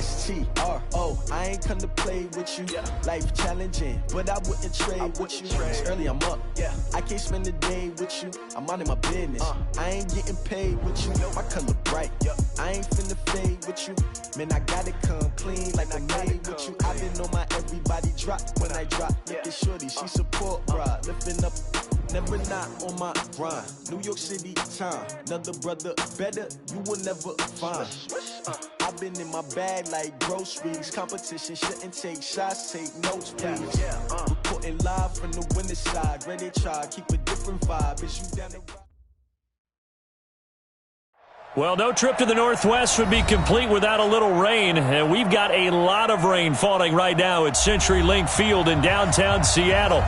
S-T-R-O. I ain't come to play with you. Life challenging, but I wouldn't trade with you. It's early, I'm up. I can't spend the day with you. I'm out of my business. I ain't getting paid with you. My color bright. I ain't finna fade with you. Man, I gotta come clean like I made with you. I been on my everybody drop when I drop. Look at shorty, she support, bruh. Lifting up, never not on my grind. New York City time, another brother better, you will never find. I've been in my bag like groceries. Competition shouldn't take shots, take notes, please. Reporting live from the winning side. Ready to try, keep a different vibe. Is you down the ride? Well, no trip to the Northwest would be complete without a little rain, and we've got a lot of rain falling right now at CenturyLink Field in downtown Seattle.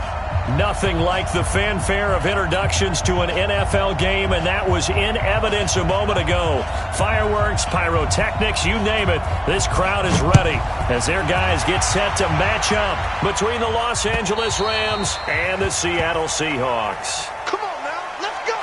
Nothing like the fanfare of introductions to an NFL game, and that was in evidence a moment ago. Fireworks, pyrotechnics, you name it. This crowd is ready as their guys get set to match up between the Los Angeles Rams and the Seattle Seahawks. Come on now, let's go!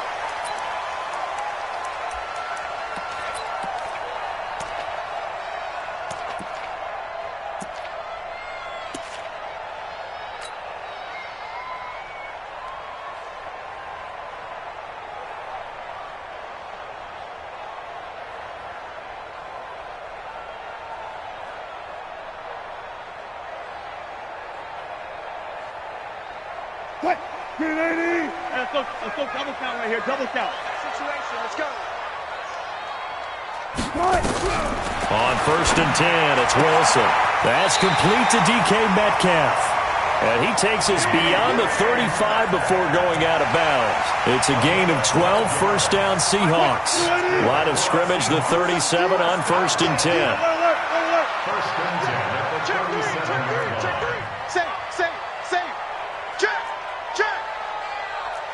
What? Green 80! Let's go double count right here, double count. Situation, let's go. On 1st and 10, it's Wilson. That's complete to DK Metcalf. And he takes us beyond the 35 before going out of bounds. It's a gain of 12, first down Seahawks. Line of scrimmage, the 37 on 1st and 10. First and 10 at the 37. Check three. Save. Check.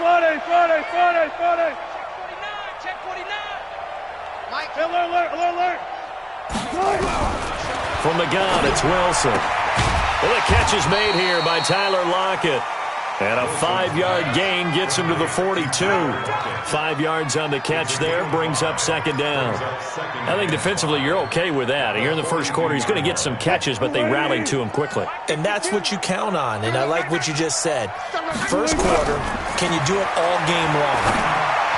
40. Check 49. Mike. Alert. From the gun, it's Wilson. Well, the catch is made here by Tyler Lockett. And a 5-yard gain gets him to the 42. 5 yards on the catch there, brings up second down. I think defensively you're okay with that. Here in the first quarter, he's going to get some catches, but they rallied to him quickly. And that's what you count on, and I like what you just said. First quarter, can you do it all game long?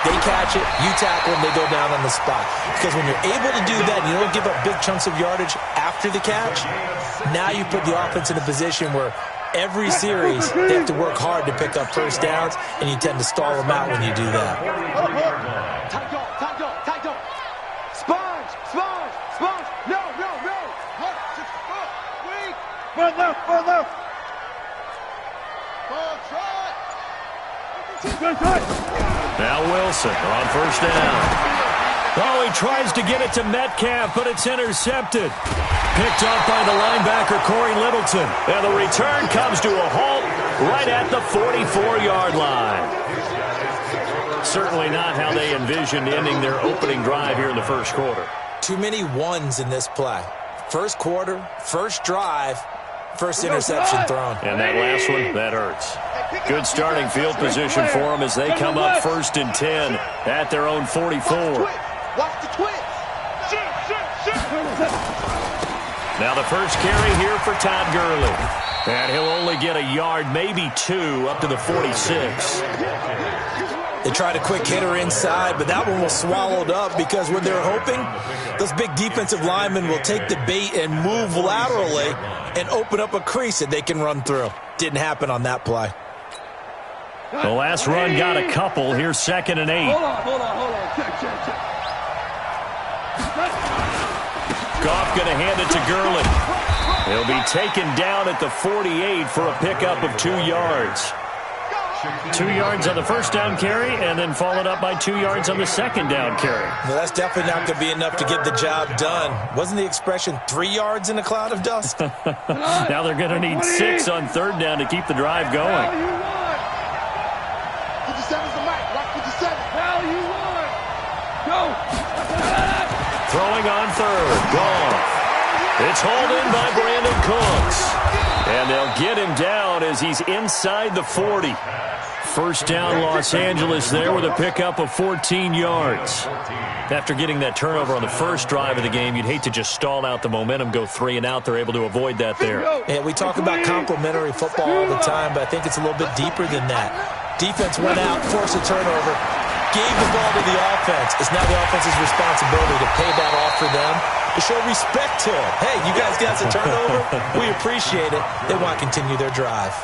They catch it, you tackle them, they go down on the spot. Because when you're able to do that, you don't give up big chunks of yardage after the catch, now you put the offense in a position where every series they have to work hard to pick up first downs, and you tend to stall them out when you do that. Tight dog. Sponge. No. Weak. Front left. Ball trot. Good touch. Now Wilson on first down. Oh, he tries to get it to Metcalf, but it's intercepted. Picked up by the linebacker, Corey Littleton. And the return comes to a halt right at the 44-yard line. Certainly not how they envisioned ending their opening drive here in the first quarter. Too many ones in this play. First quarter, first drive, first interception thrown. And that last one, that hurts. Good starting field position for them as they come up 1st and 10 at their own 44. Watch the twist. Now the first carry here for Todd Gurley. And he'll only get a yard, maybe 2, up to the 46. They tried a quick hitter inside, but that one was swallowed up because what they're hoping, those big defensive linemen will take the bait and move laterally and open up a crease that they can run through. Didn't happen on that play. The last run got a couple. Here's 2nd and 8. Hold on. Check. Goff going to hand it to Gurley. He'll be taken down at the 48 for a pickup of 2 yards. 2 yards on the first down carry, and then followed up by 2 yards on the second down carry. Well, that's definitely not going to be enough to get the job done. Wasn't the expression 3 yards in a cloud of dust? Now they're going to need 6 on 3rd down to keep the drive going. 57's the mic. Rock 57. How you want? Go. Throwing on 3rd. Gone. It's hauled in by Brandon Cooks. And they'll get him down as he's inside the 40. First down, Los Angeles there with a pickup of 14 yards. After getting that turnover on the first drive of the game, you'd hate to just stall out the momentum, go 3 and out. They're able to avoid that there. Yeah, we talk about complementary football all the time, but I think it's a little bit deeper than that. Defense went out, forced a turnover, gave the ball to the offense. It's now the offense's responsibility to pay that off for them, to show respect to it. Hey, you guys got some turnover? We appreciate it. They want to continue their drive.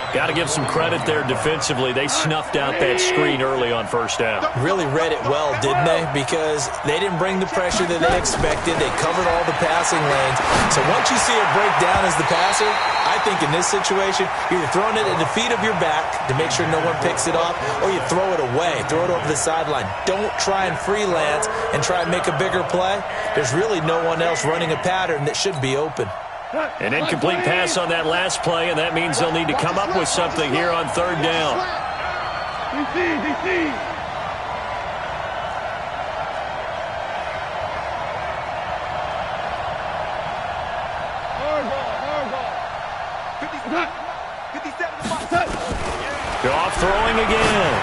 Got to give some credit there defensively. They snuffed out that screen early on first down. Really read it well, didn't they? Because they didn't bring the pressure that they expected. They covered all the passing lanes. So once you see it break down as the passer, I think in this situation, you're either throwing it at the feet of your back to make sure no one picks it off, or you throw it away, throw it over the sideline. Don't try and freelance and try and make a bigger play. There's really no one else running a pattern that should be open. An incomplete pass on that last play, and that means they'll need to come up with something here on third down. Goff throwing again.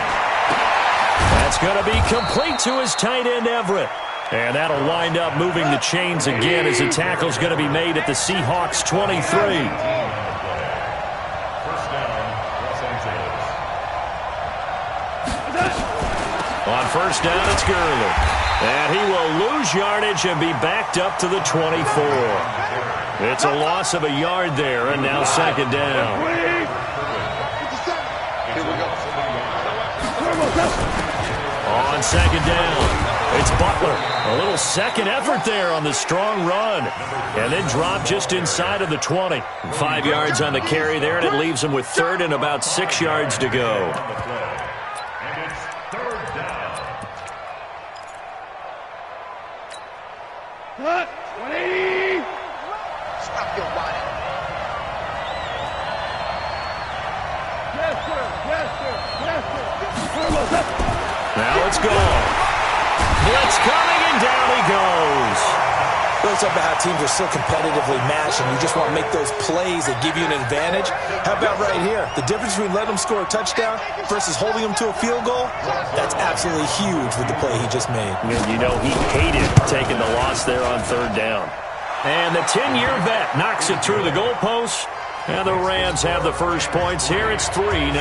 That's going to be complete to his tight end, Everett. And that'll wind up moving the chains again as the tackle's going to be made at the Seahawks 23. First down, Los Angeles. On first down, it's Gurley. And he will lose yardage and be backed up to the 24. It's a loss of a yard there, and now second down. On second down, it's Butler. A little second effort there on the strong run. And then drop just inside of the 20. 5 yards on the carry there, and it leaves him with third and about 6 yards to go. And it's third down. 180. Stop your body. Yes, sir. Yes, sir. Yes, sir. Now it's gone. Blitz coming, and down he goes. Let's talk about how teams are so competitively matched, and you just want to make those plays that give you an advantage. How about right here? The difference between letting them score a touchdown versus holding them to a field goal? That's absolutely huge with the play he just made. And you know he hated taking the loss there on third down. And the 10-year vet knocks it through the goalpost. And the Rams have the first points here. It's 3-0.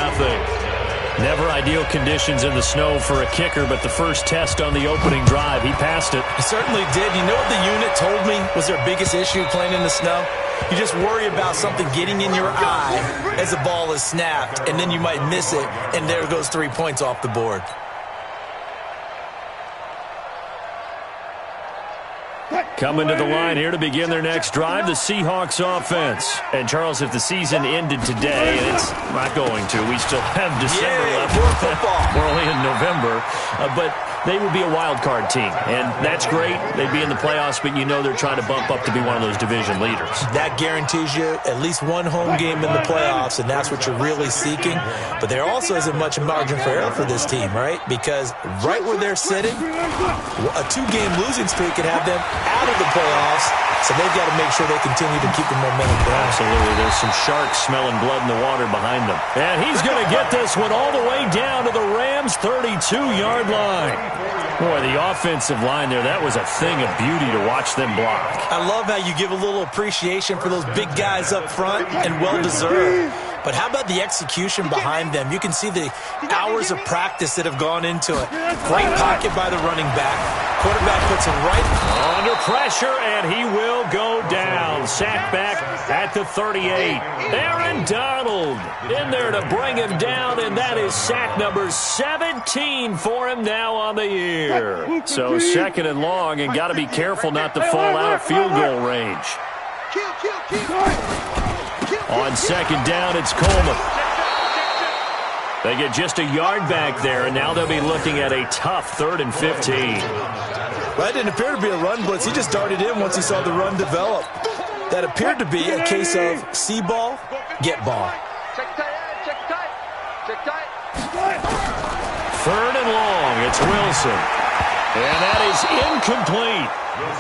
Never ideal conditions in the snow for a kicker, but the first test on the opening drive, he passed it. He certainly did. You know what the unit told me was their biggest issue playing in the snow? You just worry about something getting in your eye as the ball is snapped, and then you might miss it, and there goes 3 points off the board. Coming to the line here to begin their next drive, the Seahawks offense. And, Charles, if the season ended today, and it's not going to, we still have December left. We're only in November. But they would be a wild card team, and that's great. They'd be in the playoffs, but you know they're trying to bump up to be one of those division leaders. That guarantees you at least one home game in the playoffs, and that's what you're really seeking. But there also isn't much margin for error for this team, right? Because right where they're sitting, a 2-game losing streak could have them out of the playoffs, so they've got to make sure they continue to keep the momentum going. Absolutely. There's some sharks smelling blood in the water behind them. And he's going to get this one all the way down to the Rams' 32-yard line. Boy, the offensive line there, that was a thing of beauty to watch them block. I love how you give a little appreciation for those big guys up front, and well-deserved. But how about the execution behind them? You can see the hours of practice that have gone into it. Great pocket by the running back. Quarterback puts him right under pressure, and he will go down. Sack back at the 38. Aaron Donald in there to bring him down, and that is sack number 17 for him now on the year. So second and long, and got to be careful not to fall out of field goal range. On second down, it's Coleman. They get just a yard back there, and now they'll be looking at a tough 3rd and 15. Well, that didn't appear to be a run blitz. He just darted in once he saw the run develop. That appeared to be a case of see ball, get ball. Check tight, check tight, check tight. 3rd and long, it's Wilson. And that is incomplete.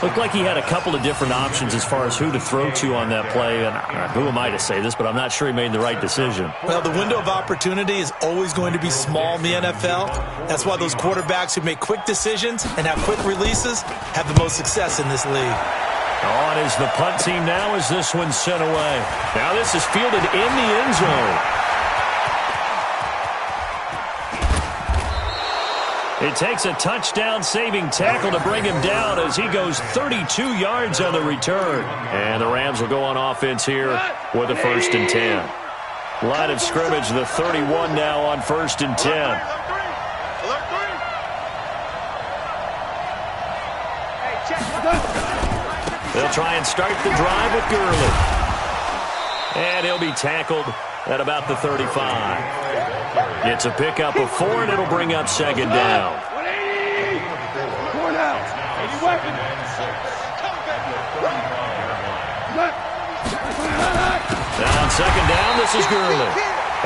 Looked like he had a couple of different options as far as who to throw to on that play. And who am I to say this, but I'm not sure he made the right decision. Well, the window of opportunity is always going to be small in the NFL. That's why those quarterbacks who make quick decisions and have quick releases have the most success in this league. On is the punt team now as this one's sent away. Now this is fielded in the end zone. It takes a touchdown-saving tackle to bring him down as he goes 32 yards on the return. And the Rams will go on offense here with a 1st and 10. Line of scrimmage, the 31 now on 1st and 10. They'll try and start the drive with Gurley. And he'll be tackled at about the 35. It's a pickup of 4, and it'll bring up 2nd down. 180! 4 down. 80 weapons. Now on 2nd down, this is Gurley.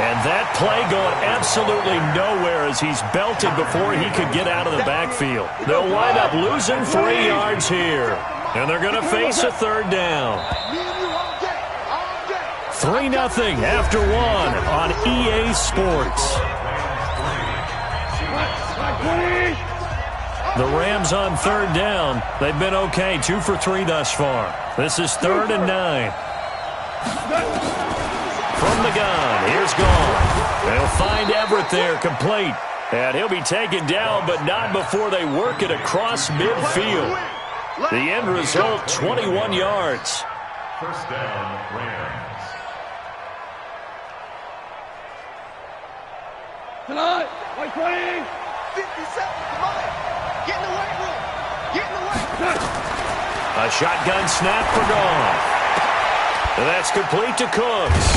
And that play going absolutely nowhere as he's belted before he could get out of the backfield. They'll wind up losing 3 yards here. And they're going to face a 3rd down. 3-0 after 1 on EA Sports. The Rams on 3rd down. They've been okay, 2 for 3 thus far. This is 3rd and 9. From the gun, here's Gone. They'll find Everett there, complete. And he'll be taken down, but not before they work it across midfield. The end result, 21 yards. 1st down, Rams. Tonight, 120. 57, come on. Get in the weight room. Get in the weight room. A shotgun snap for Goff. And that's complete to Cooks.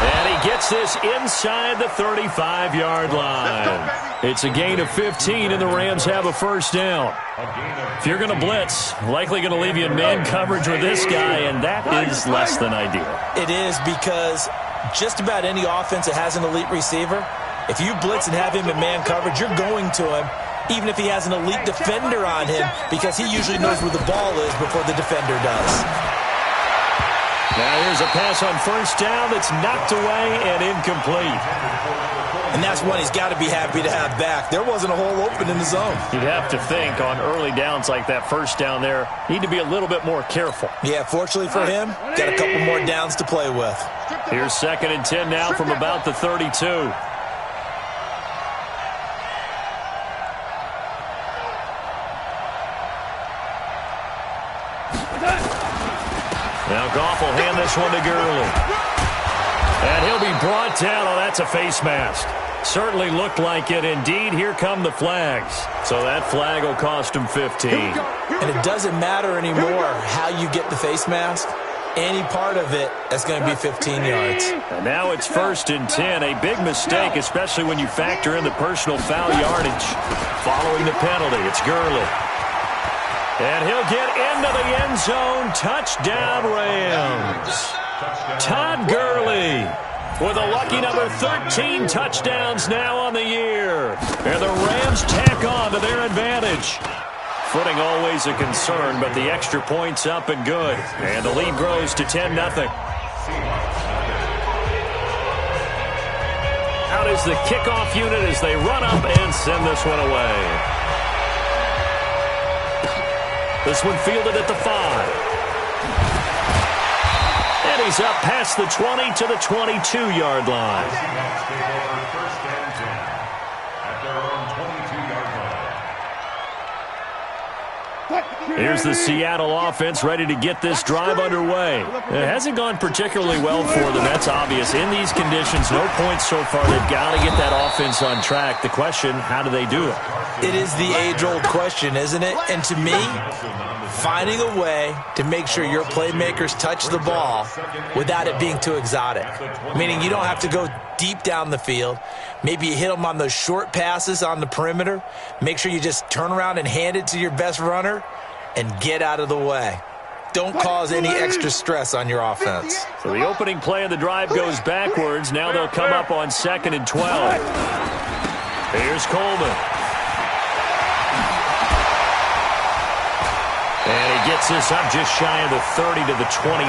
And he gets this inside the 35-yard line. It's a gain of 15, and the Rams have a 1st down. If you're going to blitz, likely going to leave you in man coverage with this guy, and that is less than ideal. It is, because just about any offense that has an elite receiver, if you blitz and have him in man coverage, you're going to him, even if he has an elite defender on him, because he usually knows where the ball is before the defender does. Now here's a pass on 1st down that's knocked away and incomplete. And that's one he's got to be happy to have back. There wasn't a hole open in the zone. You'd have to think on early downs like that 1st down there, need to be a little bit more careful. Yeah, fortunately for him, got a couple more downs to play with. Here's 2nd and 10 now from about the 32. Now Goff will hand this one to Gurley. And he'll be brought down. Oh, that's a face mask. Certainly looked like it. Indeed, here come the flags. So that flag will cost him 15. And it doesn't matter anymore how you get the face mask. Any part of it, that's going to be 15 yards. And now it's 1st and 10. A big mistake, especially when you factor in the personal foul yardage. Following the penalty, it's Gurley. And he'll get into the end zone. Touchdown, Rams. Todd Gurley with a lucky number 13 touchdowns now on the year. And the Rams tack on to their advantage. Footing always a concern, but the extra point's up and good. And the lead grows to 10-0. Out is the kickoff unit as they run up and send this one away. This one fielded at the 5. And he's up past the 20 to the 22-yard line. Here's the Seattle offense ready to get this drive underway. It hasn't gone particularly well for them. That's obvious. In these conditions, no points so far. They've got to get that offense on track. The question, how do they do it? It is the age-old question, isn't it? And to me, finding a way to make sure your playmakers touch the ball without it being too exotic. Meaning you don't have to go deep down the field. Maybe you hit them on those short passes on the perimeter. Make sure you just turn around and hand it to your best runner and get out of the way. Don't cause any extra stress on your offense. So the opening play of the drive goes backwards. Now they'll come up on 2nd and 12. Here's Coleman. gets this up just shy of the 30 to the 29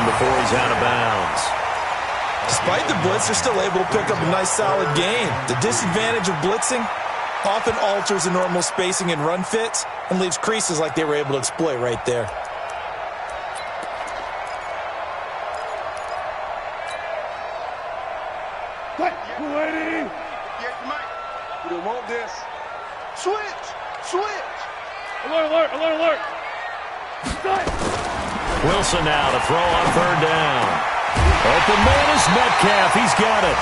before he's out of bounds. Despite the blitz, they're still able to pick up a nice, solid gain. The disadvantage of blitzing often alters the normal spacing and run fits and leaves creases like they were able to exploit right there. We want this. Switch! Switch! Alert, alert, alert, alert! Wilson now to throw on third down. Open man is Metcalf. He's got it.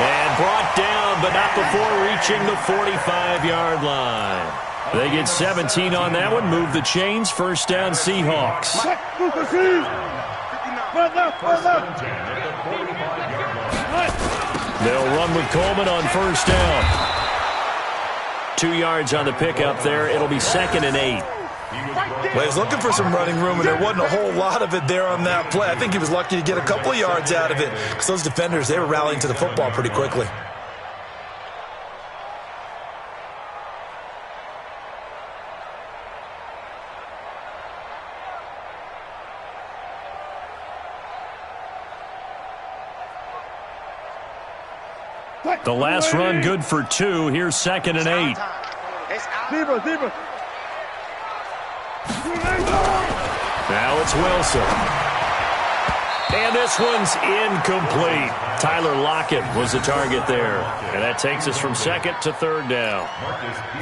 And brought down, but not before reaching the 45-yard line. They get 17 on that one. Move the chains. First down, Seahawks. They'll run with Coleman on first down. 2 yards on the pickup there. It'll be 2nd and 8. Well, he was looking for some running room, and there wasn't a whole lot of it there on that play. I think he was lucky to get a couple of yards out of it because those defenders, they were rallying to the football pretty quickly. The last run good for 2. Here's 2nd and 8. Zebra, zebra. Now it's Wilson. And this one's incomplete. Tyler Lockett was the target there. And that takes us from 2nd to 3rd down.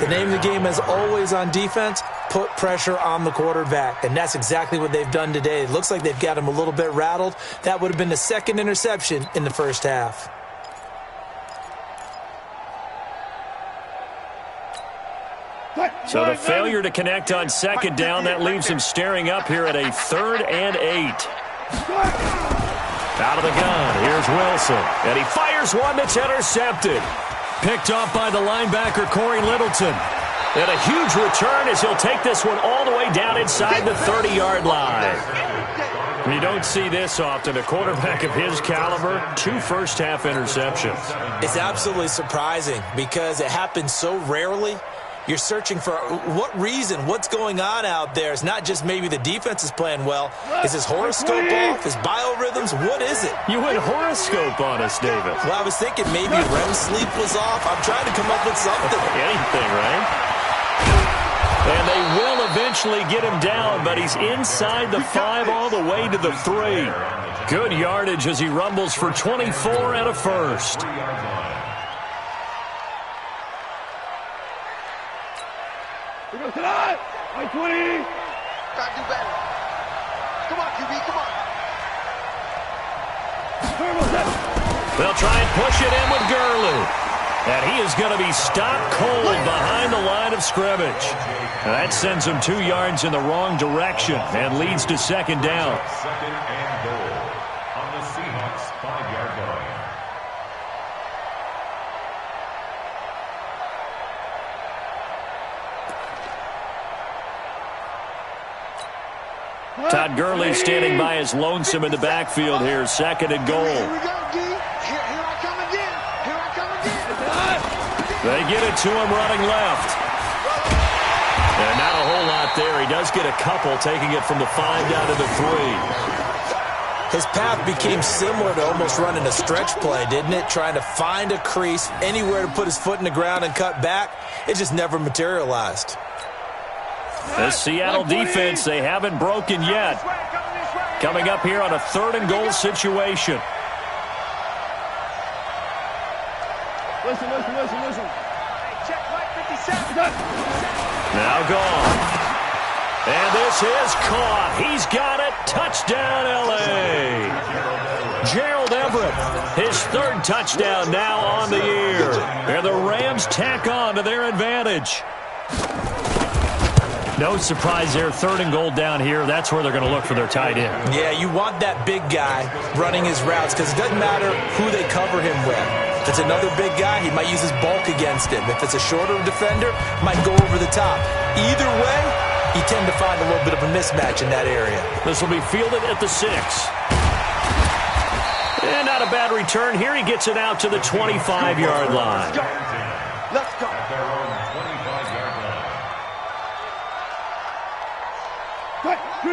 The name of the game is always on defense, put pressure on the quarterback. And that's exactly what they've done today. It looks like they've got him a little bit rattled. That would have been the 2nd interception in the first half. So the failure to connect on 2nd down, that leaves him staring up here at a 3rd and 8. Out of the gun, here's Wilson. And he fires one that's intercepted. Picked off by the linebacker, Corey Littleton. And a huge return as he'll take this one all the way down inside the 30-yard line. You don't see this often. A quarterback of his caliber, 2 first-half interceptions. It's absolutely surprising because it happens so rarely. You're searching for what reason, what's going on out there. It's not just maybe the defense is playing well. Is his horoscope off? His biorhythms? What is it? You went horoscope on us, David. Well, I was thinking maybe REM sleep was off. I'm trying to come up with something. Anything, right? And they will eventually get him down, but he's inside the 5 all the way to the 3. Good yardage as he rumbles for 24 and a first. Tonight, 20. Gotta do better. Come on, QB, come on. They'll try and push it in with Gurley. And he is going to be stopped cold behind the line of scrimmage. And that sends him 2 yards in the wrong direction and leads to 2nd down. 2nd and goal on the Seahawks 5-yard line. Todd Gurley standing by his lonesome in the backfield here. 2nd and goal. Here we go, D. Here I come again. Here I come again. They get it to him running left. And not a whole lot there. He does get a couple, taking it from the 5 down to the 3. His path became similar to almost running a stretch play, didn't it? Trying to find a crease, anywhere to put his foot in the ground and cut back. It just never materialized. The Seattle defense, they haven't broken yet. Coming up here on a 3rd and goal situation. Listen. Check right 57. Now gone. And this is caught. He's got it. Touchdown, L.A. Gerald Everett, his 3rd touchdown now on the year. And the Rams tack on to their advantage. No surprise there. 3rd and goal down here. That's where they're going to look for their tight end. Yeah, you want that big guy running his routes because it doesn't matter who they cover him with. If it's another big guy, he might use his bulk against him. If it's a shorter defender, might go over the top. Either way, you tend to find a little bit of a mismatch in that area. This will be fielded at the 6. And not a bad return. Here he gets it out to the 25-yard line. Let's go. At their own 25-yard line.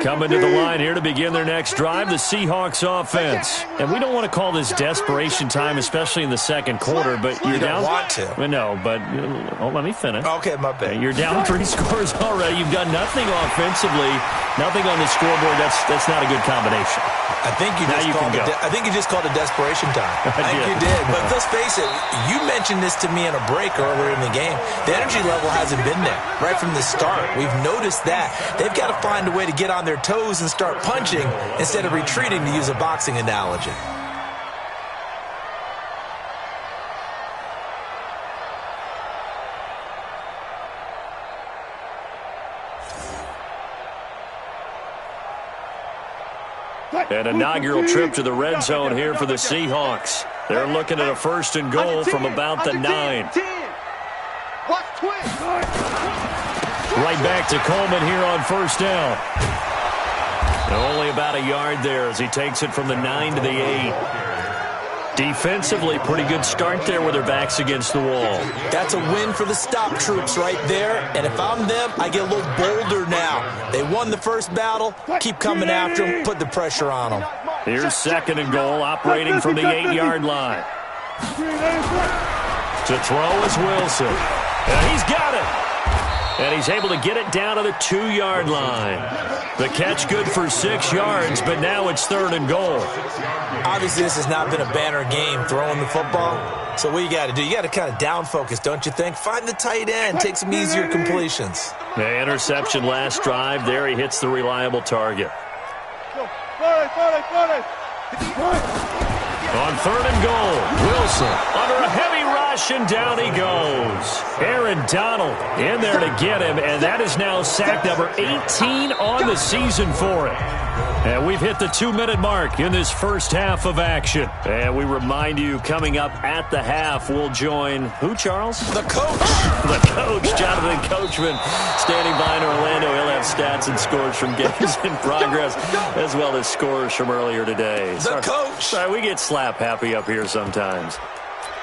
coming to the line here to begin their next drive, the Seahawks offense. And we don't want to call this desperation time, especially in the second quarter, but you're down. You don't want to. No, but let me finish. Okay, my bad. You're down 3 scores already. You've done nothing offensively, nothing on the scoreboard. That's not a good combination. I think you just called it desperation time. I think you did. But let's face it, you mentioned this to me in a break earlier in the game. The energy level hasn't been there right from the start. We've noticed that. They've got to find a way to get on their toes and start punching instead of retreating, to use a boxing analogy. An inaugural trip to the red zone here for the Seahawks. They're looking at a 1st and goal from about the 9. Watch twist. Right back to Coleman here on 1st down. Only about a yard there as he takes it from the 9 to the 8. Defensively, pretty good start there with their backs against the wall. That's a win for the stop troops right there. And if I'm them, I get a little bolder now. They won the first battle. Keep coming after them. Put the pressure on them. Here's 2nd and goal, operating from the 8-yard line. To throw is Wilson. And he's got it. And he's able to get it down to the 2-yard line. The catch good for 6 yards, but now it's 3rd and goal. Obviously, this has not been a banner game throwing the football. So what you got to do, you got to kind of down focus, don't you think? Find the tight end, take some easier completions. The interception last drive. There he hits the reliable target. On 3rd and goal, Wilson under a heavy rush, and down he goes. Aaron Donald in there to get him, and that is now sack number 18 on the season for him. And we've hit the 2-minute mark in this first half of action. And we remind you, coming up at the half, we'll join who, Charles? The coach. The coach, Jonathan Coachman, standing by in Orlando. He'll have stats and scores from games in progress, as well as scores from earlier today. The coach. Sorry, we get slap happy up here sometimes.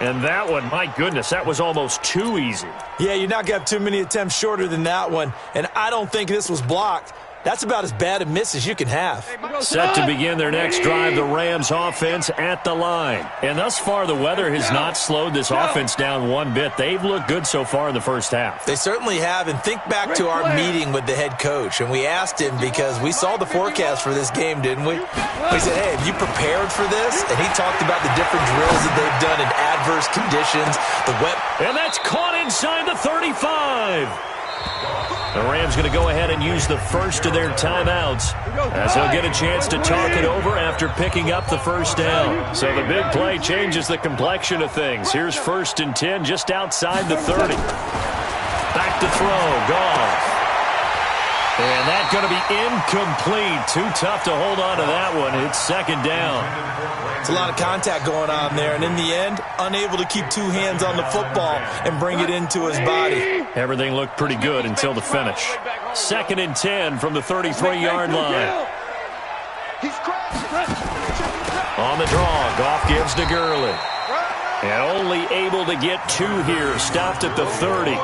And that one, my goodness, that was almost too easy. Yeah, you're not going to have too many attempts shorter than that one. And I don't think this was blocked. That's about as bad a miss as you can have. Set to begin their next drive, the Rams offense at the line. And thus far, the weather has not slowed this offense down one bit. They've looked good so far in the first half. They certainly have. And think back to our meeting with the head coach. And we asked him, because we saw the forecast for this game, didn't we? We said, hey, have you prepared for this? And he talked about the different drills that they've done in adverse conditions. And that's caught inside the 35. The Rams going to go ahead and use the first of their timeouts, as they'll get a chance to talk it over after picking up the 1st down. So the big play changes the complexion of things. Here's 1st and 10 just outside the 30. Back to throw. Goff. And that's going to be incomplete. Too tough to hold on to that one. It's 2nd down. It's a lot of contact going on there, and in the end, unable to keep 2 hands on the football and bring it into his body. Everything looked pretty good until the finish. 2nd and 10 from the 33-yard line. On the draw, Goff gives to Gurley. And only able to get 2 here. Stopped at the 30.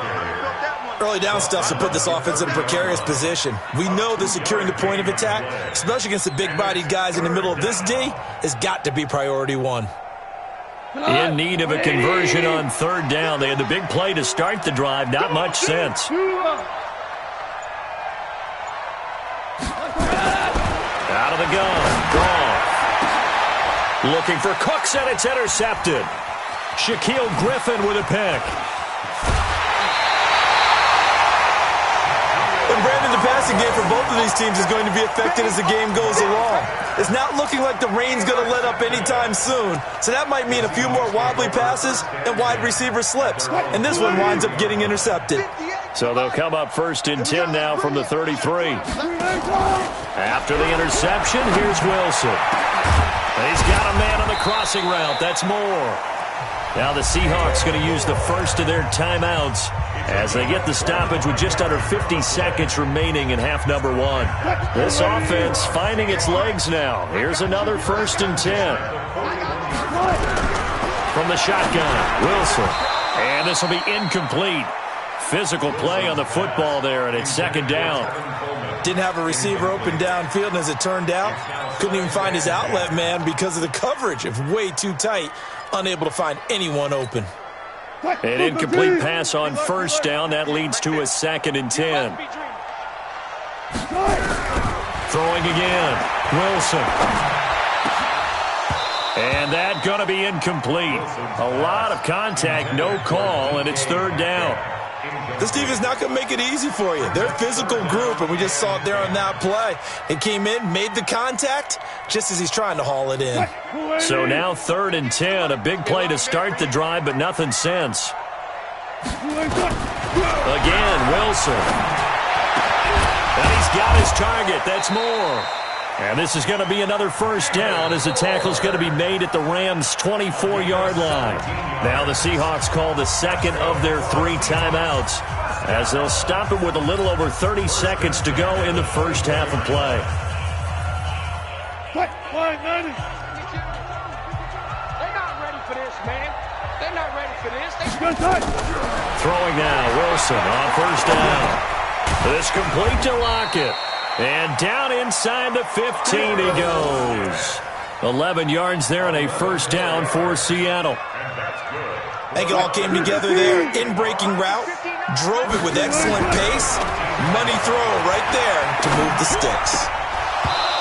Early down stuff to put this offense in a precarious position. We know that securing the point of attack, especially against the big-bodied guys in the middle of this D, has got to be priority 1. In need of a conversion on 3rd down. They had the big play to start the drive. Not much sense. Out of the gun. Goff. Looking for Cooks, and it's intercepted. Shaquille Griffin with a pick. And Brandon, the passing game for both of these teams is going to be affected as the game goes along. It's not looking like the rain's going to let up anytime soon, so that might mean a few more wobbly passes and wide receiver slips. And this one winds up getting intercepted. So they'll come up 1st and 10 now from the 33. After the interception, here's Wilson. He's got a man on the crossing route. That's Moore. Now the Seahawks going to use the first of their timeouts as they get the stoppage with just under 50 seconds remaining in half number 1. This offense finding its legs now. Here's another 1st and 10. From the shotgun, Wilson. And this will be incomplete. physical play on the football there, and it's second down. Didn't have a receiver open downfield, and as it turned out, couldn't even find his outlet man because of the coverage. It was way too tight, unable to find anyone open. An incomplete pass on first down. That leads to a 2nd and 10. Throwing again. Wilson. And that going to be incomplete. A lot of contact, no call, and it's 3rd down. This defense is not going to make it easy for you. They're a physical group, and we just saw it there on that play. It came in, made the contact, just as he's trying to haul it in. So now 3rd and 10. A big play to start the drive, but nothing since. Again, Wilson. And he's got his target. That's more. And this is going to be another first down as the tackle's going to be made at the Rams' 24-yard line. Now the Seahawks call the second of their 3 timeouts as they'll stop it with a little over 30 seconds to go in the first half of play. They're not ready for this, man. They're not ready for this. Throwing now, Wilson on first down. This complete to Lockett. And down inside the 15 he goes. 11 yards there and a first down for Seattle. I think it all came together there. In-breaking route, drove it with excellent pace. Money throw right there to move the sticks.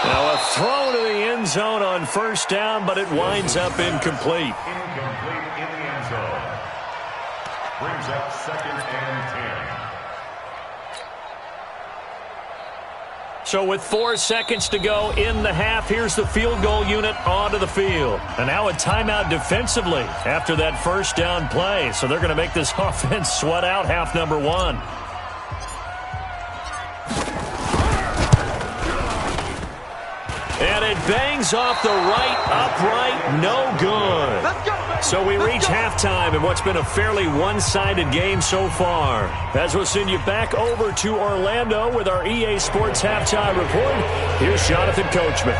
Now a throw to the end zone on first down, but it winds up incomplete. Incomplete in the end zone. Brings up 2nd and 10. So with 4 seconds to go in the half, here's the field goal unit onto the field. And now a timeout defensively after that first down play. So they're going to make this offense sweat out half number 1. And it bangs off the right upright, no good. So we reach halftime in what's been a fairly one-sided game so far. As we'll send you back over to Orlando with our EA Sports Halftime Report, here's Jonathan Coachman.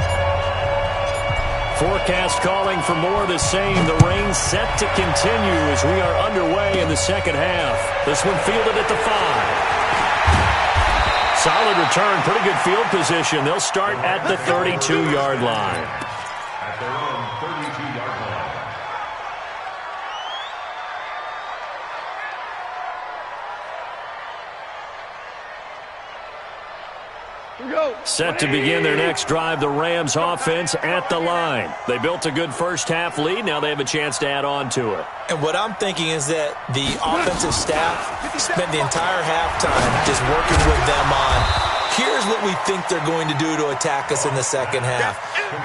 Forecast calling for more of the same. The rain set to continue as we are underway in the second half. This one fielded at the 5. Solid return, pretty good field position. They'll start at the 32-yard line. At their own 32-yard line. Set to begin their next drive, the Rams offense at the line. They built a good first half lead. Now they have a chance to add on to it. And what I'm thinking is that the offensive staff spent the entire halftime just working with them on, here's what we think they're going to do to attack us in the second half.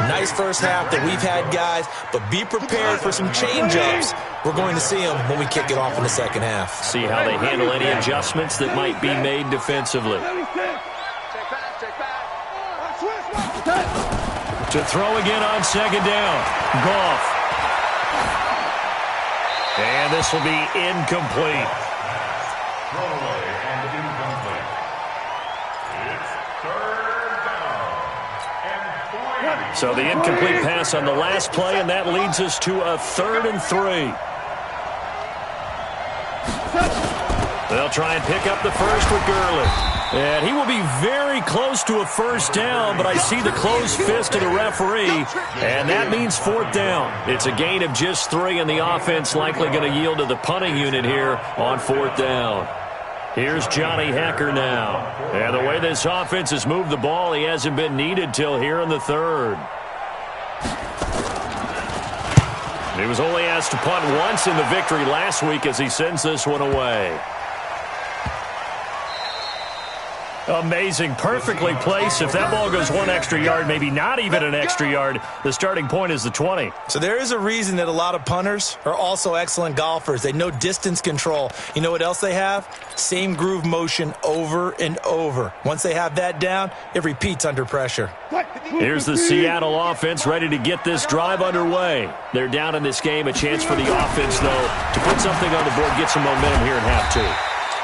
Nice first half that we've had, guys, but be prepared for some change-ups. We're going to see them when we kick it off in the second half. See how they handle any adjustments that might be made defensively. To throw again on second down. Goff. And this will be incomplete. Throwaway and incomplete. It's 3rd down and 3. So the incomplete pass on the last play, and that leads us to a 3rd and 3. They'll try and pick up the first with Gurley. And he will be very close to a first down, but I see the closed fist of the referee, and that means 4th down. It's a gain of just 3, and the offense likely going to yield to the punting unit here on 4th down. Here's Johnny Hekker now. And the way this offense has moved the ball, he hasn't been needed till here in the 3rd. He was only asked to punt once in the victory last week as he sends this one away. Amazing. Perfectly placed. If that ball goes 1 extra yard, maybe not even an extra yard, the starting point is the 20. So there is a reason that a lot of punters are also excellent golfers. They know distance control. You know what else they have? Same groove motion over and over. Once they have that down, it repeats under pressure. Here's the Seattle offense ready to get this drive underway. They're down in this game. A chance for the offense, though, to put something on the board, get some momentum here in half 2.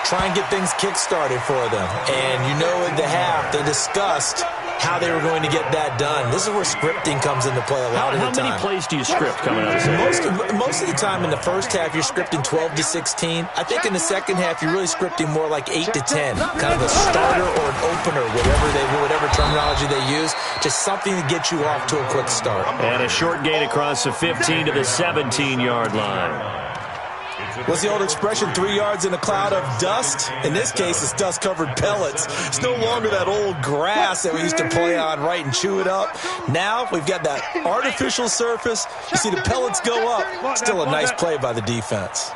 Try and get things kick-started for them. And you know in the half, they discussed how they were going to get that done. This is where scripting comes into play a lot of the time. How many plays do you script coming out of this? Most of the time in the first half, you're scripting 12 to 16. I think in the second half, you're really scripting more like 8 to 10. Kind of a starter or an opener, whatever terminology they use. Just something to get you off to a quick start. And a short gain across the 15 to the 17-yard line. What's the old expression, 3 yards in a cloud of dust? In this case, it's dust-covered pellets. It's no longer that old grass that we used to play on, right, and chew it up. Now we've got that artificial surface. You see the pellets go up. Still a nice play by the defense.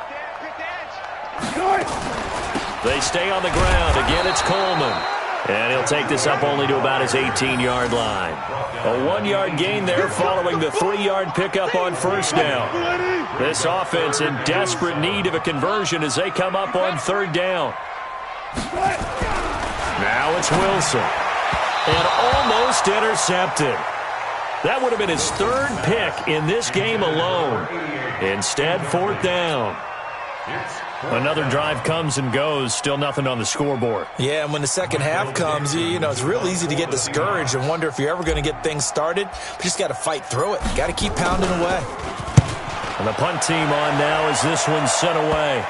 They stay on the ground. Again, it's Coleman. And he'll take this up only to about his 18-yard line. A 1-yard gain there following the 3-yard pickup on first down. This offense in desperate need of a conversion as they come up on third down. Now it's Wilson. And almost intercepted. That would have been his third pick in this game alone. Instead, fourth down. Another drive comes and goes, still nothing on the scoreboard. Yeah, and when the second half comes, you know, it's real easy to get discouraged and wonder if you're ever going to get things started. But you just got to fight through it. Got to keep pounding away. And the punt team on now as this one's sent away.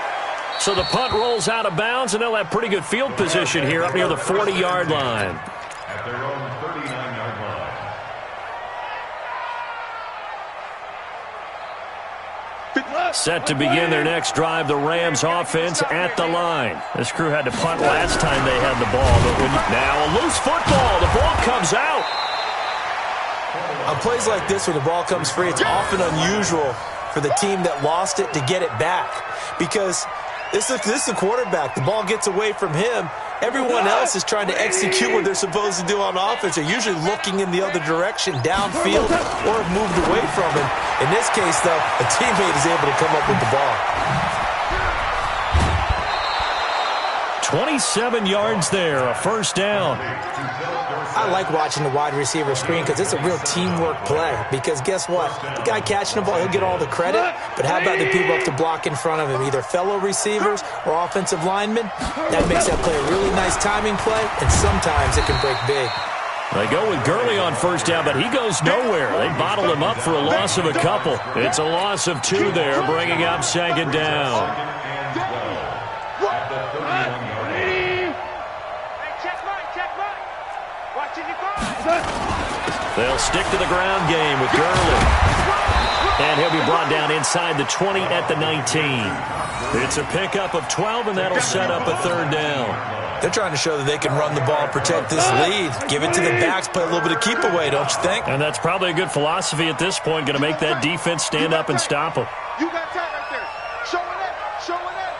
So the punt rolls out of bounds, and they'll have pretty good field position here up near the 40-yard line. At their own 39-yard line. Set to begin their next drive, the Rams offense at the line. This crew had to punt last time they had the ball, but now a loose football. The ball comes out. On plays like this where the ball comes free, it's often unusual for the team that lost it to get it back because this is the quarterback. The ball gets away from him. Everyone else is trying to execute what they're supposed to do on offense. They're usually looking in the other direction, downfield, or have moved away from him. In this case, though, a teammate is able to come up with the ball. 27 yards there, a first down. I like watching the wide receiver screen because it's a real teamwork play. Because guess what? The guy catching the ball, he'll get all the credit. But how about the people up to block in front of him, either fellow receivers or offensive linemen? That makes that play a really nice timing play, and sometimes it can break big. They go with Gurley on first down, but he goes nowhere. They bottled him up for a loss of a couple. It's a loss of 2 there, bringing up second down. They'll stick to the ground game with Gurley. And he'll be brought down inside the 20 at the 19. It's a pickup of 12, and that'll set up a third down. They're trying to show that they can run the ball, protect this lead. Give it to the backs, play a little bit of keep away, don't you think? And that's probably a good philosophy at this point, going to make that defense stand up and stop them. You got time right there. Showing it, showing it.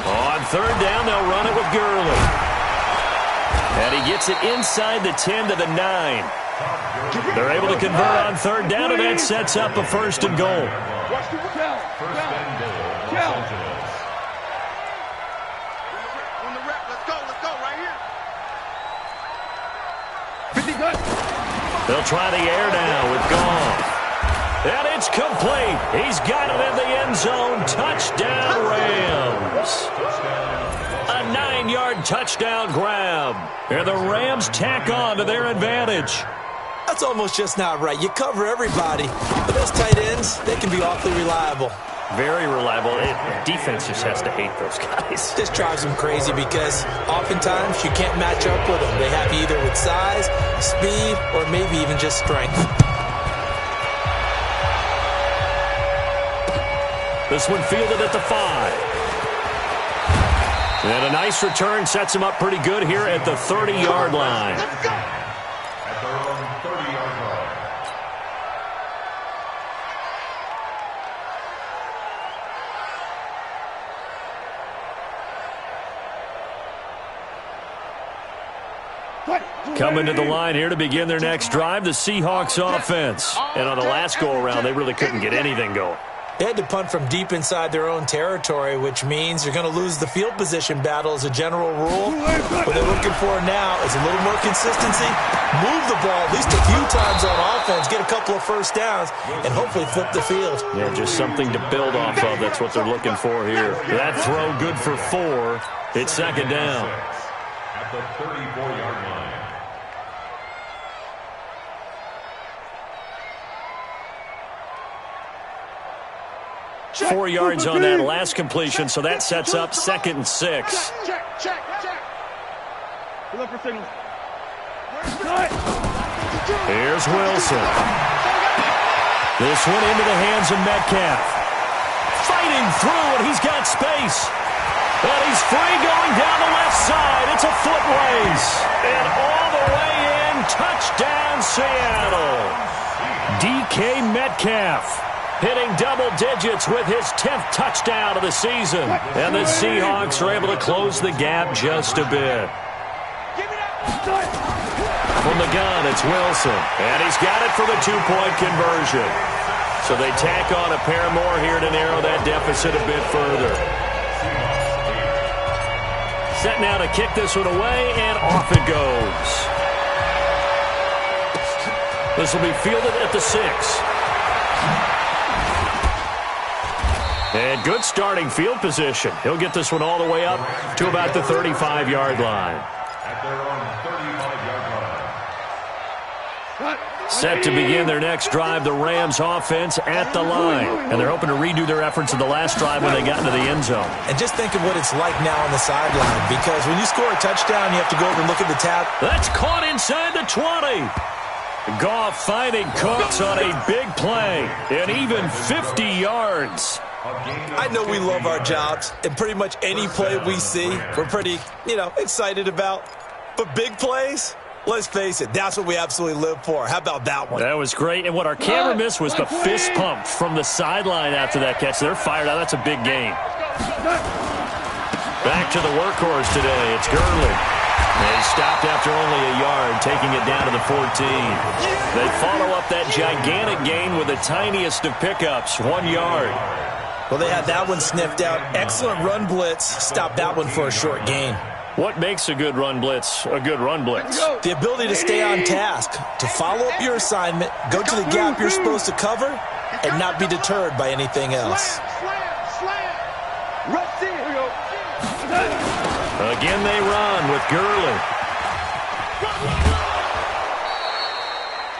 On third down, they'll run it with Gurley. And he gets it inside the 10 to the 9. They're able to convert on third down, and that sets up a first and goal. First and goal, Los Angeles. On the rep, let's go right here. They'll try the air now with Goff. And it's complete. He's got it in the end zone. Touchdown, Rams. A 9-yard touchdown grab. And the Rams tack on to their advantage. That's almost just not right. You cover everybody. But those tight ends, they can be awfully reliable. Very reliable. Defense just has to hate those guys. This drives them crazy because oftentimes you can't match up with them. They have you either with size, speed, or maybe even just strength. This one fielded at the 5. And a nice return sets him up pretty good here at the 30-yard line. At their own 30-yard line. Coming to the line here to begin their next drive, the Seahawks offense. And on the last go-around, they really couldn't get anything going. They had to punt from deep inside their own territory, which means you're going to lose the field position battle as a general rule. What they're looking for now is a little more consistency, move the ball at least a few times on offense, get a couple of first downs, and hopefully flip the field. Yeah, just something to build off of. That's what they're looking for here. That throw good for 4. It's second down. At the 34-yard line. 4 yards on that last completion, so that sets up 2nd and 6. Check. Look for signals. Here's Wilson. This one into the hands of Metcalf. Fighting through, and he's got space. And he's free going down the left side. It's a foot race. And all the way in, touchdown Seattle. DK Metcalf hitting double digits with his 10th touchdown of the season. And the Seahawks are able to close the gap just a bit. From the gun, it's Wilson. And he's got it for the 2-point conversion. So they tack on a pair more here to narrow that deficit a bit further. Set now to kick this one away, and off it goes. This will be fielded at the 6. And good starting field position. He'll get this one all the way up to about the 35-yard line. At their own 35-yard line. Set to begin their next drive, the Rams offense at the line. And they're hoping to redo their efforts in the last drive when they got into the end zone. And just think of what it's like now on the sideline, because when you score a touchdown, you have to go over and look at the tab. That's caught inside the 20. Goff finding Cooks on a big play, and even 50 yards. I know we love our jobs, and pretty much any play we see, we're pretty, excited about. But big plays, let's face it, that's what we absolutely live for. How about that one? That was great, and what our camera missed was the fist pump from the sideline after that catch. They're fired out. That's a big gain. Back to the workhorse today. It's Gurley. They stopped after only a yard, taking it down to the 14. They follow up that gigantic gain with the tiniest of pickups, 1 yard. Well, they had that one sniffed out. Excellent run blitz. Stopped that one for a short gain. What makes a good run blitz a good run blitz? The ability to stay on task, to follow up your assignment, go to the gap you're supposed to cover, and not be deterred by anything else. Again they run with Gurley.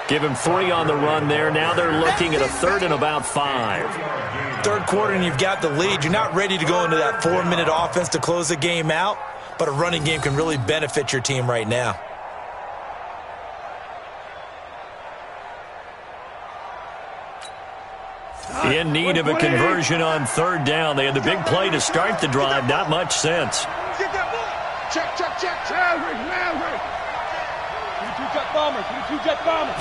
Give him 3 on the run there. Now they're looking at a 3rd and about 5. Third quarter and you've got the lead. You're not ready to go into that 4-minute offense to close the game out, but a running game can really benefit your team right now. In need of a conversion on 3rd down. They had the big play to start the drive. Not much sense. Check. Maverick. 2-jet bombers.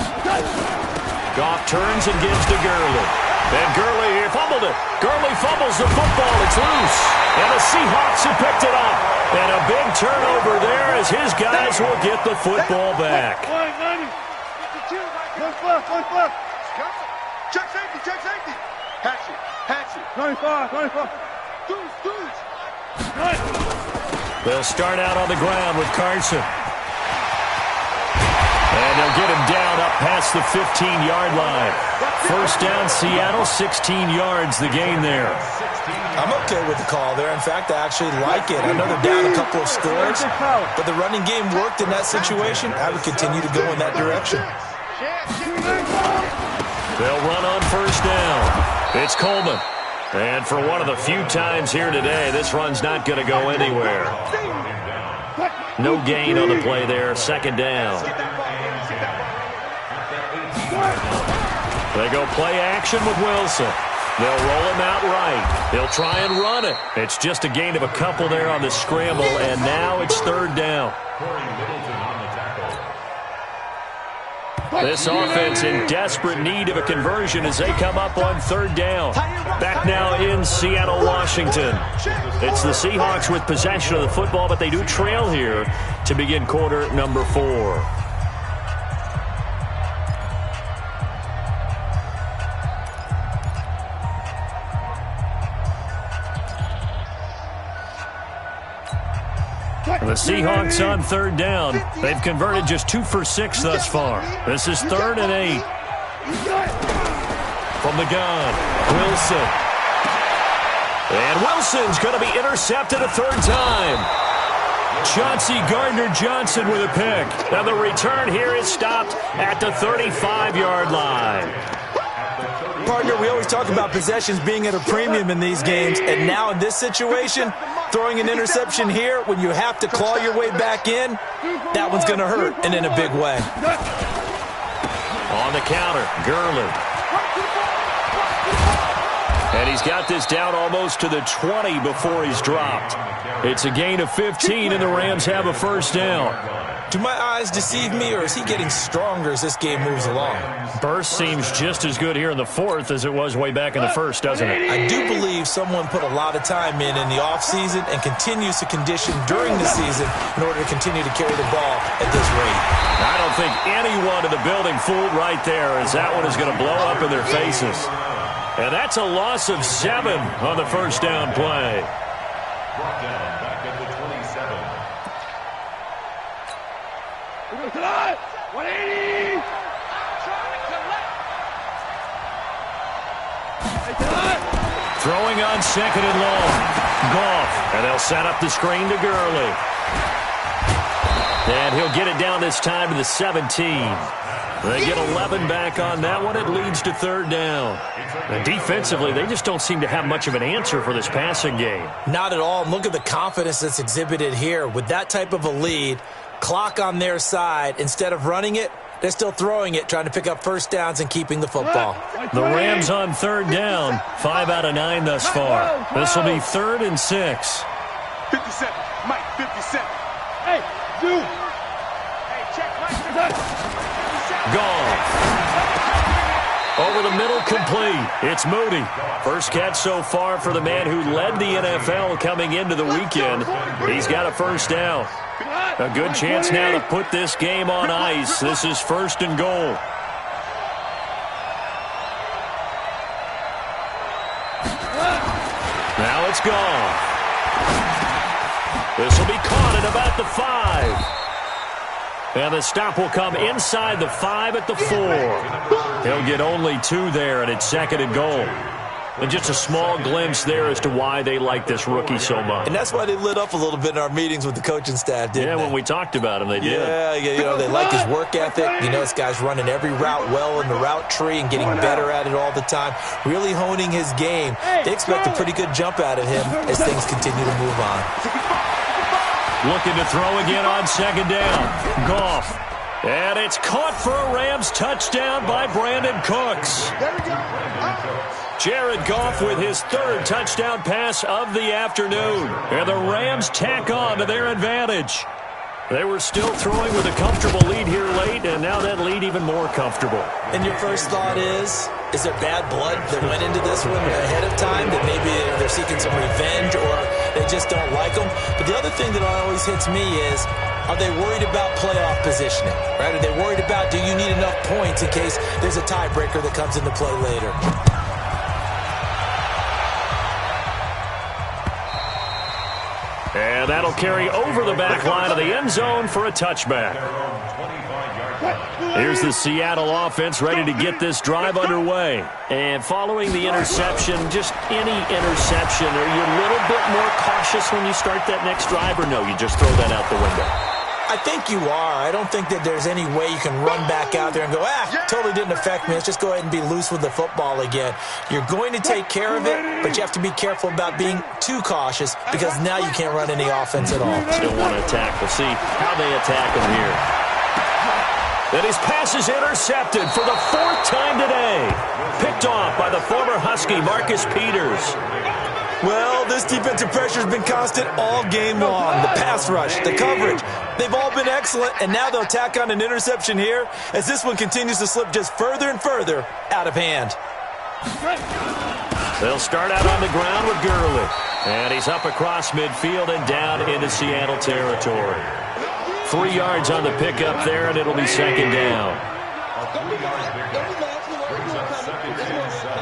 Goff turns and gives to Gurley. And Gurley here fumbled it. Gurley fumbles the football. It's loose. And the Seahawks have picked it up. And a big turnover there as his guys will get the football back. 90. One left. Check safety. Hatch it. 95. Deuce. They'll start out on the ground with Carson. And they'll get him down up past the 15-yard line. First down, Seattle, 16 yards the gain there. I'm okay with the call there. In fact, I actually like it. I know they're down a couple of scores, but the running game worked in that situation. I would continue to go in that direction. They'll run on first down. It's Coleman. And for one of the few times here today, this run's not going to go anywhere. No gain on the play there. 2nd down. They go play action with Wilson. They'll roll him out right. They'll try and run it. It's just a gain of a couple there on the scramble, and now it's 3rd down. This offense in desperate need of a conversion as they come up on 3rd down. Back now in Seattle, Washington. It's the Seahawks with possession of the football, but they do trail here to begin quarter number 4. The Seahawks on 3rd down. They've converted just 2 for 6 thus far. This is 3rd and 8. From the gun, Wilson. And Wilson's going to be intercepted a 3rd time. Chauncey Gardner-Johnson with a pick. Now the return here is stopped at the 35-yard line. Partner, we always talk about possessions being at a premium in these games, and now in this situation, throwing an interception here when you have to claw your way back in, that one's going to hurt, and in a big way. On the counter, Gurley. And he's got this down almost to the 20 before he's dropped. It's a gain of 15, and the Rams have a first down. Do my eyes deceive me, or is he getting stronger as this game moves along? Burst seems just as good here in the fourth as it was way back in the first, doesn't it? I do believe someone put a lot of time in the offseason and continues to condition during the season in order to continue to carry the ball at this rate. I don't think anyone in the building fooled right there, as that one is going to blow up in their faces. And that's a loss of 7 on the first down play. Brought down back at the 27. 180! Throwing on second and long. Goff. And they'll set up the screen to Gurley. And he'll get it down this time to the 17. They get 11 back on that one. It leads to third down. And defensively, they just don't seem to have much of an answer for this passing game. Not at all. And look at the confidence that's exhibited here. With that type of a lead, clock on their side, instead of running it, they're still throwing it, trying to pick up first downs and keeping the football. The Rams on third down, 5 out of 9 thus far. This will be 3rd and 6. 57, Mike, 57. Hey, dude. Hey, check Mike. Goff. Over the middle, complete. It's Moody. First catch so far for the man who led the NFL coming into the weekend. He's got a first down. A good chance now to put this game on ice. This is 1st and goal. Now it's gone. This will be caught at about the 5. And the stop will come inside the 5 at the 4. He'll get only 2 there, and it's 2nd and goal. And just a small glimpse there as to why they like this rookie so much. And that's why they lit up a little bit in our meetings with the coaching staff, didn't they? Yeah, when we talked about him, they did. Yeah, you know, they like his work ethic. You know, this guy's running every route well in the route tree and getting better at it all the time, really honing his game. They expect a pretty good jump out of him as things continue to move on. Looking to throw again on 2nd down. Goff. And it's caught for a Rams touchdown by Brandon Cooks. Jared Goff with his 3rd touchdown pass of the afternoon. And the Rams tack on to their advantage. They were still throwing with a comfortable lead here late, and now that lead even more comfortable. And your first thought is there bad blood that went into this one ahead of time, that maybe they're seeking some revenge or they just don't like them? But the other thing that always hits me is, are they worried about playoff positioning? Right? Are they worried about, do you need enough points in case there's a tiebreaker that comes into play later? And that'll carry over the back line of the end zone for a touchback. Here's the Seattle offense ready to get this drive underway. And following the interception, just any interception, are you a little bit more cautious when you start that next drive, or no, you just throw that out the window? I think you are. I don't think that there's any way you can run back out there and go, totally didn't affect me. Let's just go ahead and be loose with the football again. You're going to take care of it, but you have to be careful about being too cautious because now you can't run any offense at all. Still want to attack. We'll see how they attack him here. And his pass is intercepted for the 4th time today. Picked off by the former Husky, Marcus Peters. Well, this defensive pressure has been constant all game long. The pass rush, the coverage, they've all been excellent, and now they'll tack on an interception here as this one continues to slip just further and further out of hand. They'll start out on the ground with Gurley. And he's up across midfield and down into Seattle territory. 3 yards on the pickup there, and it'll be 2nd down. A 3-yard pickup brings up 2nd and 7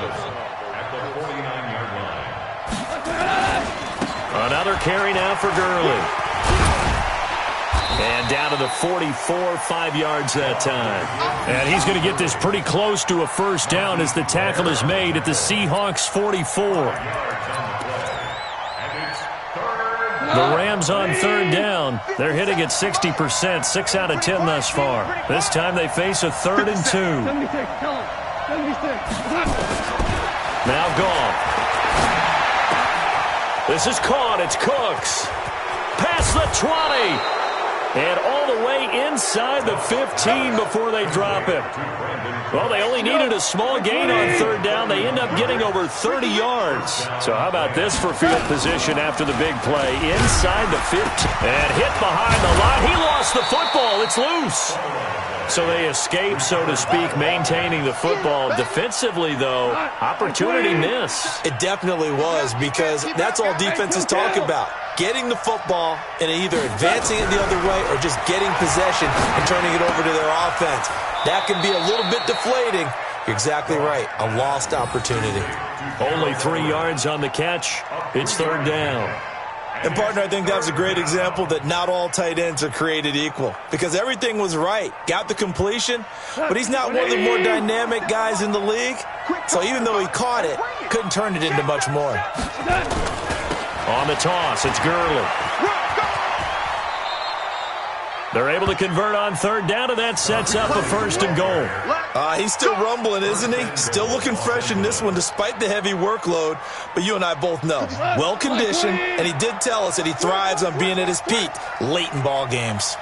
at the 49-yard line. Another carry now for Gurley. And down to the 44, 5 yards that time. And he's going to get this pretty close to a first down as the tackle is made at the Seahawks 44. The Rams on 3rd down. They're hitting at 60%, 6 out of 10 thus far. This time they face a 3rd and 2. 76, tell him. 76. Now gone. This is caught. It's Cooks. Past the 20. And all the way inside the 15 before they drop him. Well, they only needed a small gain on third down. They end up getting over 30 yards. So how about this for field position after the big play? Inside the 15. And hit behind the line. He lost the football. It's loose. So they escape, so to speak, maintaining the football. Defensively, though, opportunity miss. It definitely was, because that's all defenses talk about. Getting the football and either advancing it the other way or just getting possession and turning it over to their offense. That can be a little bit deflating. You're exactly right. A lost opportunity. Only 3 yards on the catch. It's third down. And, partner, I think that was a great example that not all tight ends are created equal, because everything was right. Got the completion, but he's not one of the more dynamic guys in the league. So even though he caught it, couldn't turn it into much more. On the toss, it's Gurley. They're able to convert on third down, and that sets up a first and goal. He's still rumbling, isn't he? Still looking fresh in this one despite the heavy workload. But you and I both know, well-conditioned, and he did tell us that he thrives on being at his peak late in ball games.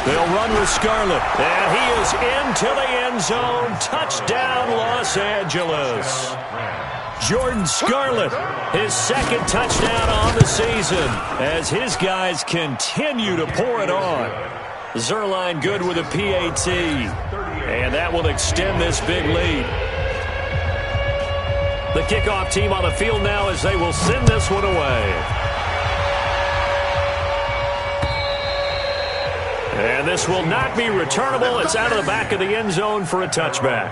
They'll run with Scarlett, and he is into the end zone. Touchdown, Los Angeles. Jordan Scarlett, his second touchdown on the season, as his guys continue to pour it on. Zerline good with a PAT, and that will extend this big lead. The kickoff team on the field now as they will send this one away. And this will not be returnable. It's out of the back of the end zone for a touchback.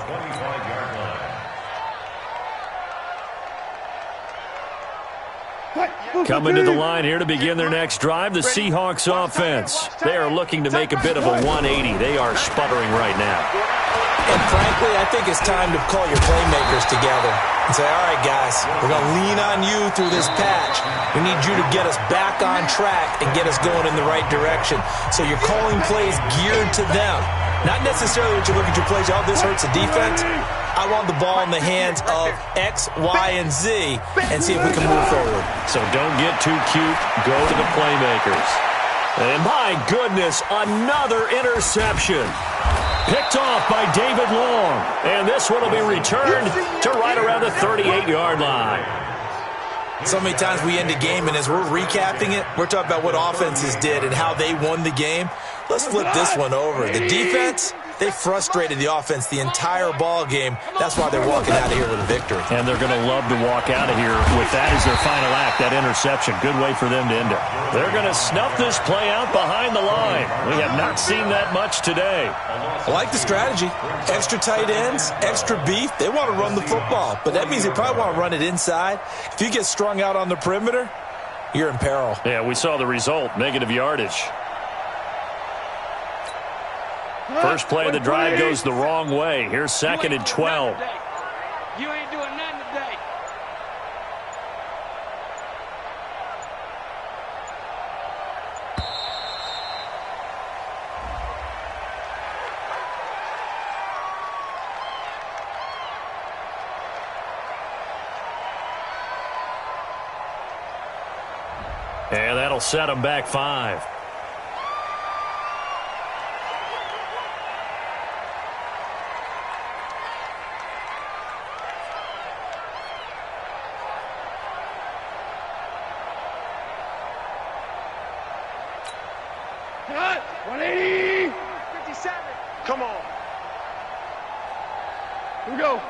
Coming to the line here to begin their next drive, the Seahawks offense. They are looking to make a bit of a 180. They are sputtering right now. And frankly, I think it's time to call your playmakers together and say, all right, guys, we're going to lean on you through this patch. We need you to get us back on track and get us going in the right direction. So you're calling plays geared to them. Not necessarily that you look at your plays, oh, this hurts the defense. I want the ball in the hands of X, Y, and Z and see if we can move forward. So don't get too cute. Go to the playmakers. And my goodness, another interception. Picked off by David Long. And this one will be returned to right around the 38-yard line. So many times we end a game, and as we're recapping it, we're talking about what offenses did and how they won the game. Let's flip this one over. The defense, they frustrated the offense the entire ball game. That's why they're walking out of here with a victory. And they're going to love to walk out of here with that as their final act, that interception. Good way for them to end it. They're going to snuff this play out behind the line. We have not seen that much today. I like the strategy. Extra tight ends, extra beef. They want to run the football, but that means they probably want to run it inside. If you get strung out on the perimeter, you're in peril. Yeah, we saw the result, negative yardage. First play of the drive goes the wrong way. Here's second and 12. You ain't doing nothing today. And that'll set them back 5. Cut! 180! 57. Come on. Here we go.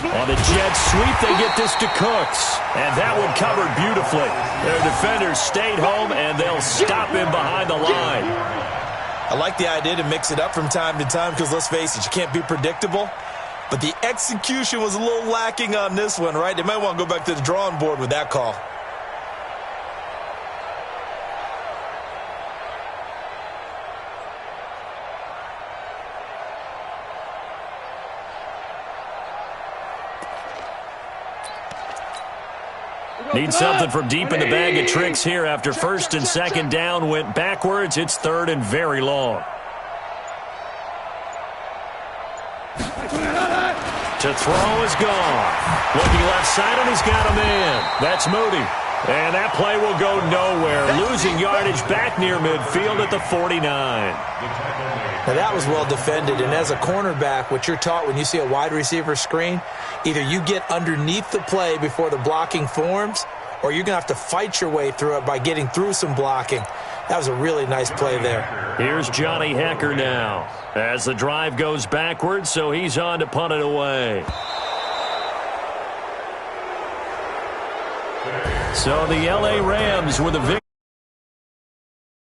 On the jet sweep, they get this to Cooks. And that one covered beautifully. Their defenders stayed home, and they'll stop him behind the line. I like the idea to mix it up from time to time because, let's face it, you can't be predictable. But the execution was a little lacking on this one, right? They might want to go back to the drawing board with that call. Need something from deep in the bag of tricks here after first and second down went backwards. It's third and very long. To throw is gone. Looking left side, and he's got a man. That's Moody. And that play will go nowhere. Losing yardage back near midfield at the 49. Now that was well defended, and as a cornerback, what you're taught when you see a wide receiver screen, either you get underneath the play before the blocking forms, or you're going to have to fight your way through it by getting through some blocking. That was a really nice play there. Here's Johnny Hecker now as the drive goes backwards, so he's on to punt it away. So the L.A. Rams with a victory.